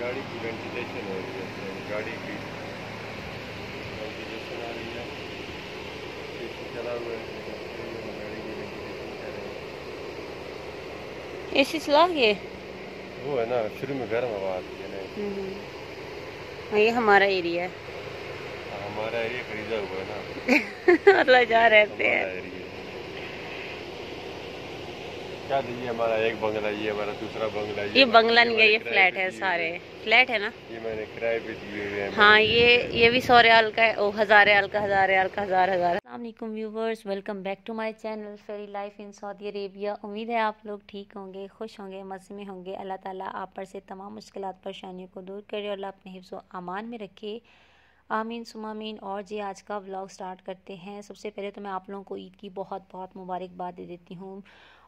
गाड़ी की वेंटिलेशन हो रही है, गाड़ी की वेंटिलेशन आ रही है, चला हुआ है, गाड़ी की वेंटिलेशन कर रहे हैं। एसी चला के वो है ना, शुरू में गर्म हवा आती है ना। ये हमारा एरिया है। हमारा एरिया खरीदा हुआ है ना। मतलब जहाँ रहते हैं। क्या ये हमारा एक बंगला, ये हमारा दूसरा बंगला, ये बंगला नहीं है, ये फ्लैट है, सारे फ्लैट है ना। ये मैंने किराए पे दिए हुए हैं। हाँ, ये भी 100 रियाल का है, ओ 1000 रियाल का, 1000 रियाल का, हजार। अस्सलाम वालेकुम viewers, welcome back to my channel fairy life in Saudi Arabia. उम्मीद है आप लोग ठीक होंगे, खुश होंगे, मज़े में होंगे। अल्लाह ताला आप पर से तमाम मुश्किलात परेशानियों को दूर करे और अल्लाह अपने हिफ्ज़ व अमान में रखे, आमीन सुमामीन। और जी आज का व्लॉग स्टार्ट करते हैं। सबसे पहले तो मैं आप लोगों को ईद की बहुत बहुत मुबारकबाद दे देती हूँ।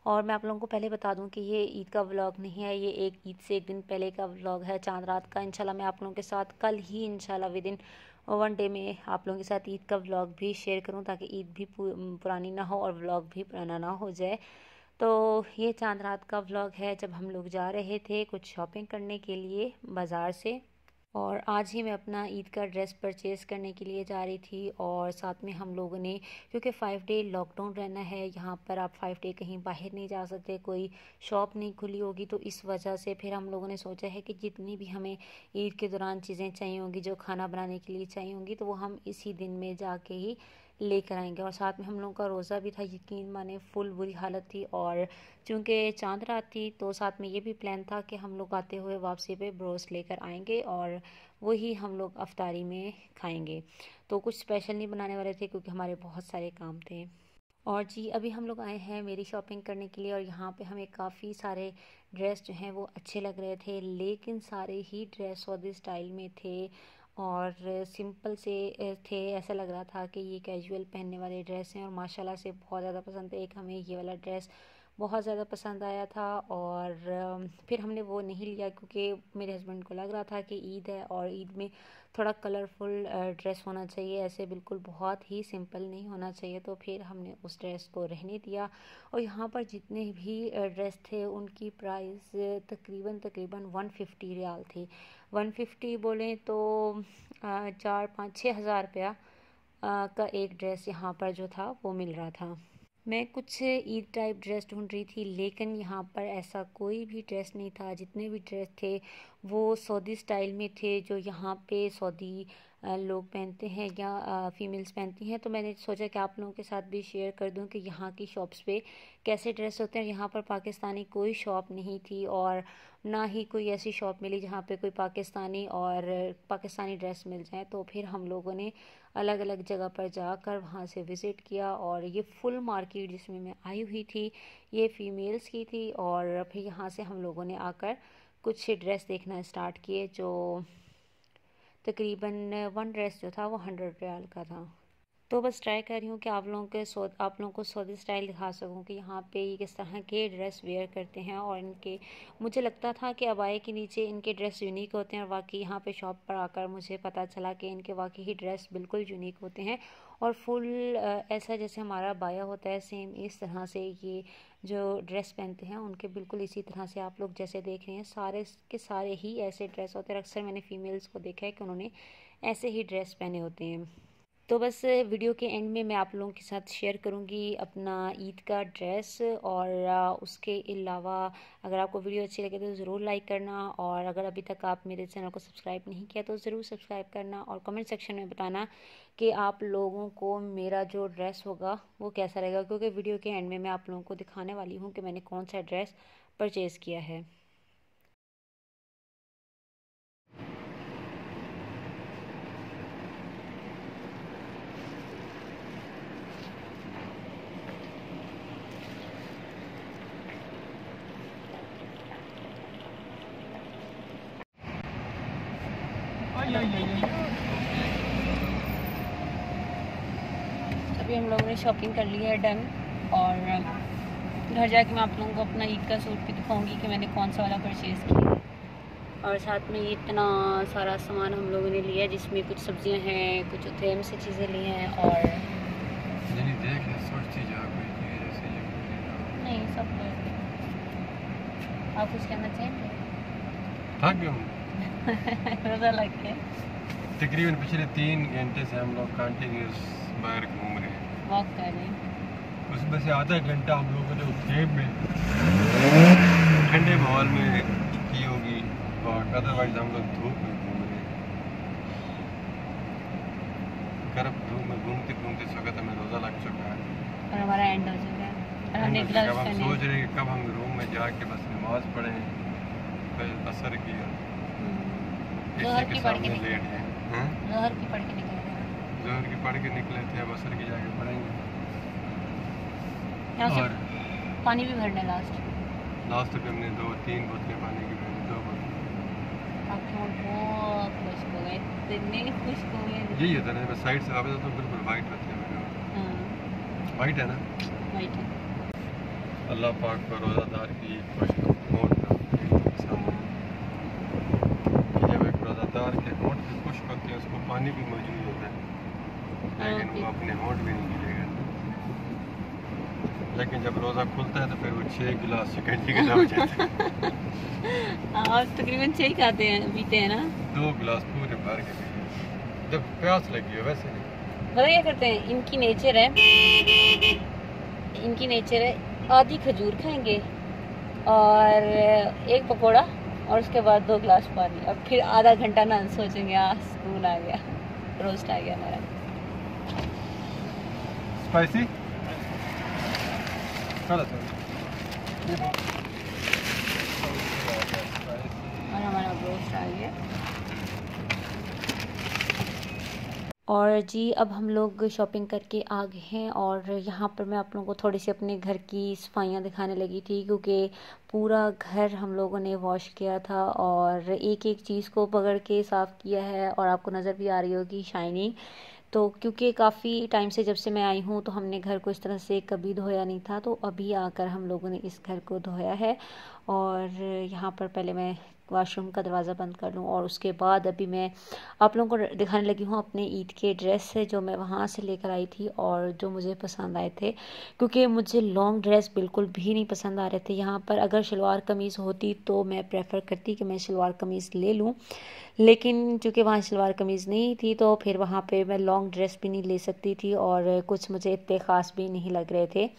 और मैं आप लोगों को पहले बता दूं कि ये ईद का व्लॉग नहीं है, ये एक ईद से एक दिन पहले का व्लॉग है, चांद रात का। इंशाल्लाह मैं आप लोगों के साथ कल ही इंशाल्लाह विद इन 1 डे में आप लोगों के साथ ईद का व्लॉग भी शेयर करूं, ताकि ईद भी पुरानी ना हो और व्लॉग भी पुराना ना हो जाए। तो ये चांद रात का व्लॉग है, जब हम लोग जा रहे थे कुछ शॉपिंग करने के लिए बाज़ार से। और आज ही मैं अपना ईद का ड्रेस परचेज़ करने के लिए जा रही थी। और साथ में हम लोगों ने, क्योंकि 5 डे लॉकडाउन रहना है यहाँ पर, आप 5 डे कहीं बाहर नहीं जा सकते, कोई शॉप नहीं खुली होगी, तो इस वजह से फिर हम लोगों ने सोचा है कि जितनी भी हमें ईद के दौरान चीज़ें चाहिए होंगी, जो खाना बनाने के लिए चाहिए होंगी, तो वो हम इसी दिन में जाके ही लेकर आएंगे। और साथ में हम लोगों का रोज़ा भी था, यकीन माने फुल बुरी हालत थी। और चूँकि चांद रात थी तो साथ में ये भी प्लान था कि हम लोग आते हुए वापसी पे ब्रोस्ट लेकर आएंगे और वही हम लोग अफ्तारी में खाएंगे। तो कुछ स्पेशल नहीं बनाने वाले थे, क्योंकि हमारे बहुत सारे काम थे। और जी अभी हम लोग आए हैं मेरी शॉपिंग करने के लिए, और यहाँ पे हमें काफ़ी सारे ड्रेस जो हैं वो अच्छे लग रहे थे, लेकिन सारे ही ड्रेस सऊदी स्टाइल में थे और सिंपल से थे। ऐसा लग रहा था कि ये कैजुअल पहनने वाले ड्रेस हैं, और माशाल्लाह से बहुत ज़्यादा पसंद है। एक हमें ये वाला ड्रेस बहुत ज़्यादा पसंद आया था, और फिर हमने वो नहीं लिया, क्योंकि मेरे हस्बैंड को लग रहा था कि ईद है और ईद में थोड़ा कलरफुल ड्रेस होना चाहिए, ऐसे बिल्कुल बहुत ही सिंपल नहीं होना चाहिए। तो फिर हमने उस ड्रेस को रहने दिया। और यहाँ पर जितने भी ड्रेस थे उनकी प्राइस तकरीबन 150 रियाल थी। 150 बोलें तो 4-5-6 हज़ार रुपया का एक ड्रेस यहाँ पर जो था वो मिल रहा था। मैं कुछ ईद टाइप ड्रेस ढूंढ रही थी, लेकिन यहाँ पर ऐसा कोई भी ड्रेस नहीं था। जितने भी ड्रेस थे वो सऊदी स्टाइल में थे, जो यहाँ पे सऊदी लोग पहनते हैं या फीमेल्स पहनती हैं। तो मैंने सोचा कि आप लोगों के साथ भी शेयर कर दूं कि यहाँ की शॉप्स पे कैसे ड्रेस होते हैं। यहाँ पर पाकिस्तानी कोई शॉप नहीं थी, और ना ही कोई ऐसी शॉप मिली जहाँ पे कोई पाकिस्तानी ड्रेस मिल जाए। तो फिर हम लोगों ने अलग अलग जगह पर जाकर वहाँ से विज़िट किया। और ये फुल मार्केट जिसमें मैं आई हुई थी, ये फ़ीमेल्स की थी। और फिर यहाँ से हम लोगों ने आकर कुछ ड्रेस देखना स्टार्ट किए, जो तकरीबन 1 ड्रेस जो था वो 100 रियाल का था। तो बस ट्राई कर रही हूँ कि आप लोगों को सऊदी स्टाइल दिखा सकूँ कि यहाँ पे ये किस तरह के ड्रेस वेयर करते हैं। और इनके, मुझे लगता था कि अबाए के नीचे इनके ड्रेस यूनिक होते हैं, और वाकई यहाँ पे शॉप पर आकर मुझे पता चला कि इनके वाकई ही ड्रेस बिल्कुल यूनिक होते हैं। और फुल ऐसा जैसे हमारा बाया होता है, सेम इस तरह से ये जो ड्रेस पहनते हैं उनके बिल्कुल इसी तरह से आप लोग जैसे देख रहे हैं, सारे के सारे ही ऐसे ड्रेस होते हैं। अक्सर मैंने फ़ीमेल्स को देखा है कि उन्होंने ऐसे ही ड्रेस पहने होते हैं। तो बस वीडियो के एंड में मैं आप लोगों के साथ शेयर करूंगी अपना ईद का ड्रेस। और उसके अलावा अगर आपको वीडियो अच्छी लगे तो ज़रूर लाइक करना, और अगर अभी तक आप मेरे चैनल को सब्सक्राइब नहीं किया तो ज़रूर सब्सक्राइब करना, और कमेंट सेक्शन में बताना कि आप लोगों को मेरा जो ड्रेस होगा वो कैसा रहेगा, क्योंकि वीडियो के एंड में मैं आप लोगों को दिखाने वाली हूँ कि मैंने कौन सा ड्रेस परचेज़ किया है। हम लोगों ने शॉपिंग कर ली है डन, और घर जाके मैं आप लोगों को अपना ईद का सूट भी दिखाऊंगी कि मैंने कौन सा वाला परचेज़ किया है। और साथ में इतना सारा सामान हम लोगों ने लिया है, जिसमें कुछ सब्जियां हैं, कुछ उथेम से चीज़ें ली हैं, और नहीं सब आप कुछ कहना चाहेंगे? थक गया हूँ। रोज़ा लग के तकरीबन पिछले 3 घंटे से हम लोग कंटिन्यूस बाहर घूम रहे हैं, वॉक कर रहे हैं। उसमें से आधा घंटा हम लोगों ने उथेम में ठंडे माहौल में की होगी, और अदरवाइज हम लोग धूप में घूम रहे हैं। गर्म धूप में घूमते घूमते इस वक्त हमें रोज़ा लग चुका है, और हमारा एंड हो चुका है, और हमने अब ग्लव्स हम पहने सोच रहे हैं कि कब हम रूम में जाके बस नमाज पढ़ें, फिर असर किया जोहर इसी की के पढ़ के सामने निकले लेट थे, हैं। जोहर की पढ़ के निकले थे, जोहर की पढ़ के निकले थे, अब असर की जाके पढ़ेंगे। यहाँ और से पानी भी भरने लास्ट पे हमने 2-3 बोतलें पानी की भरी, 2 बोतलें। आप लोग बहुत खुश हो गए, इतने खुश हो गए। यही होता है ना, मैं साइड से वापस आता हूँ बिल्कुल वाइट होते हैं मेरे, हाँ वाइट है ना। वाइट है। अल्लाह पाक को रोज़ादार की खुश होंठ जब एक रोज़ादार के होंठ भी खुश होते हैं, उसको पानी भी मौजूद होता है, लेकिन वो अपने होंठ भी नहीं गिरेगा। लेकिन जब रोज़ा खुलता है तो फिर वो 6 गिलास चिकन हो जाता है। आप तकरीबन 6 खाते हैं, पीते हैं ना? 2 गिलास पूरे भर के पीते, जब प्यास लगी हो, वैसे नहीं। पता क्या करते हैं, इनकी नेचर है आधी खजूर खाएंगे और एक पकोड़ा, और उसके बाद 2 गिलास पानी, और फिर आधा घंटा ना सोचेंगे सुकून आ गया, रोस्ट आ गया हमारा। स्पाइसी और हमारा रोस्ट आ गया। और जी अब हम लोग शॉपिंग करके आ गए हैं, और यहाँ पर मैं आप लोगों को थोड़ी सी अपने घर की सफाइयाँ दिखाने लगी थी, क्योंकि पूरा घर हम लोगों ने वॉश किया था और एक एक चीज़ को पकड़ के साफ़ किया है, और आपको नज़र भी आ रही होगी शाइनिंग। तो क्योंकि काफ़ी टाइम से जब से मैं आई हूँ तो हमने घर को इस तरह से कभी धोया नहीं था, तो अभी आकर हम लोगों ने इस घर को धोया है। और यहाँ पर पहले मैं वॉशरूम का दरवाज़ा बंद कर लूँ, और उसके बाद अभी मैं आप लोगों को दिखाने लगी हूँ अपने ईद के ड्रेस है जो मैं वहाँ से लेकर आई थी और जो मुझे पसंद आए थे, क्योंकि मुझे लॉन्ग ड्रेस बिल्कुल भी नहीं पसंद आ रहे थे। यहाँ पर अगर शलवार कमीज़ होती तो मैं प्रेफर करती कि मैं शलवार कमीज़ ले लूँ, लेकिन चूँकि वहाँ शलवार कमीज़ नहीं थी तो फिर वहाँ पे मैं लॉन्ग ड्रेस भी नहीं ले सकती थी, और कुछ मुझे इतने ख़ास भी नहीं लग रहे थे।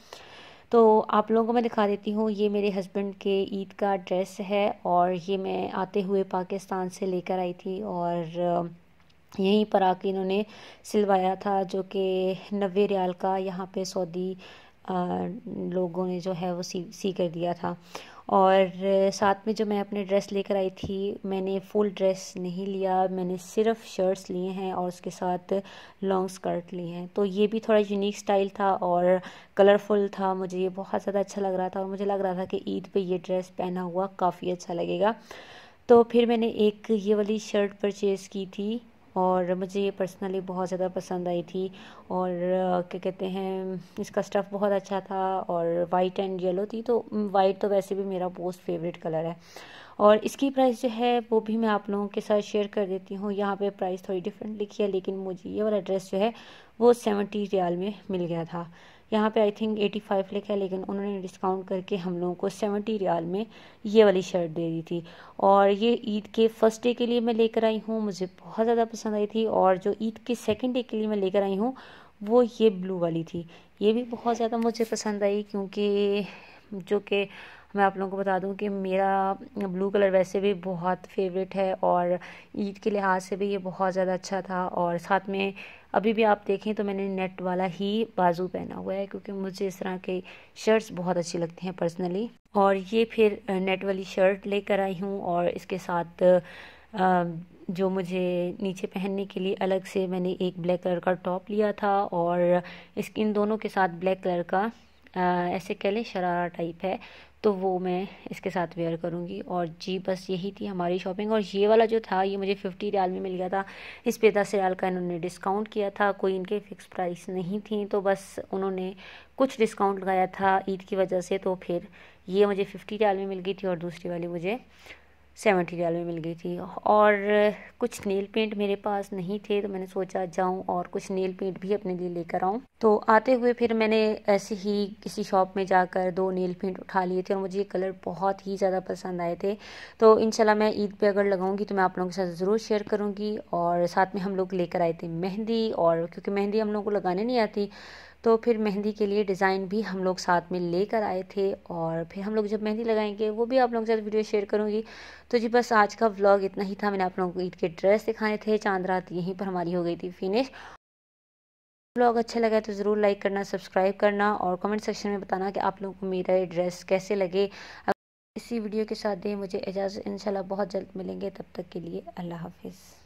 तो आप लोगों को मैं दिखा देती हूँ, ये मेरे हस्बैंड के ईद का ड्रेस है, और ये मैं आते हुए पाकिस्तान से लेकर आई थी, और यहीं पर आके इन्होंने सिलवाया था, जो कि 90 रियाल का यहाँ पे सऊदी लोगों ने जो है वो सी कर दिया था। और साथ में जो मैं अपने ड्रेस लेकर आई थी, मैंने फुल ड्रेस नहीं लिया, मैंने सिर्फ शर्ट्स लिए हैं और उसके साथ लॉन्ग स्कर्ट लिए हैं। तो ये भी थोड़ा यूनिक स्टाइल था और कलरफुल था, मुझे ये बहुत ज़्यादा अच्छा लग रहा था, और मुझे लग रहा था कि ईद पे ये ड्रेस पहना हुआ काफ़ी अच्छा लगेगा। तो फिर मैंने एक ये वाली शर्ट परचेज़ की थी, और मुझे ये पर्सनली बहुत ज़्यादा पसंद आई थी, और क्या कहते हैं, इसका स्टफ़ बहुत अच्छा था, और वाइट एंड येलो थी। तो वाइट तो वैसे भी मेरा मोस्ट फेवरेट कलर है। और इसकी प्राइस जो है वो भी मैं आप लोगों के साथ शेयर कर देती हूँ। यहाँ पे प्राइस थोड़ी डिफरेंट लिखी है, लेकिन मुझे ये वाला ड्रेस जो है वो 70 रियाल में मिल गया था। यहाँ पे आई थिंक 85 लिखा है, लेकिन उन्होंने डिस्काउंट करके हम लोगों को 70 रियाल में ये वाली शर्ट दे दी थी। और ये ईद के फर्स्ट डे के लिए मैं लेकर आई हूँ, मुझे बहुत ज़्यादा पसंद आई थी। और जो ईद के सेकंड डे के लिए मैं लेकर आई हूँ वो ये ब्लू वाली थी, ये भी बहुत ज़्यादा मुझे पसंद आई, क्योंकि जो कि मैं आप लोगों को बता दूं कि मेरा ब्लू कलर वैसे भी बहुत फेवरेट है, और ईद के लिहाज से भी ये बहुत ज़्यादा अच्छा था। और साथ में अभी भी आप देखें तो मैंने नेट वाला ही बाजू पहना हुआ है, क्योंकि मुझे इस तरह के शर्ट्स बहुत अच्छी लगती हैं पर्सनली। और ये फिर नेट वाली शर्ट लेकर आई हूँ, और इसके साथ जो मुझे नीचे पहनने के लिए अलग से मैंने एक ब्लैक कलर का टॉप लिया था, और इन दोनों के साथ ब्लैक कलर का ऐसे कह लें शरारा टाइप है, तो वो मैं इसके साथ वेयर करूँगी। और जी बस यही थी हमारी शॉपिंग। और ये वाला जो था ये मुझे 50 रियाल में मिल गया था। इस पे 10 रियाल का इन्होंने डिस्काउंट किया था, कोई इनके फिक्स प्राइस नहीं थी, तो बस उन्होंने कुछ डिस्काउंट लगाया था ईद की वजह से। तो फिर ये मुझे 50 रियाल में मिल गई थी और दूसरी वाली मुझे 70 रियाल में मिल गई थी। और कुछ नेल पेंट मेरे पास नहीं थे, तो मैंने सोचा जाऊं और कुछ नेल पेंट भी अपने लिए लेकर आऊं। तो आते हुए फिर मैंने ऐसे ही किसी शॉप में जाकर 2 नेल पेंट उठा लिए थे और मुझे ये कलर बहुत ही ज़्यादा पसंद आए थे। तो इंशाल्लाह मैं ईद पे अगर लगाऊंगी तो मैं आप लोगों के साथ ज़रूर शेयर करूँगी। और साथ में हम लोग लेकर आए थे मेहंदी, और क्योंकि मेहंदी हम लोग को लगाने नहीं आती तो फिर मेहंदी के लिए डिज़ाइन भी हम लोग साथ में लेकर आए थे। और फिर हम लोग जब मेहंदी लगाएंगे वो भी आप लोगों के साथ वीडियो शेयर करूँगी। तो जी बस आज का व्लॉग इतना ही था। मैंने आप लोगों को ईद के ड्रेस दिखाए थे। चांद रात यहीं पर हमारी हो गई थी फिनिश। व्लॉग अच्छा लगा तो ज़रूर लाइक करना, सब्सक्राइब करना और कमेंट सेक्शन में बताना कि आप लोगों को मेरा ये ड्रेस कैसे लगे। इसी वीडियो के साथ दें मुझे इजाज़त। इंशाल्लाह बहुत जल्द मिलेंगे, तब तक के लिए अल्लाह हाफिज़।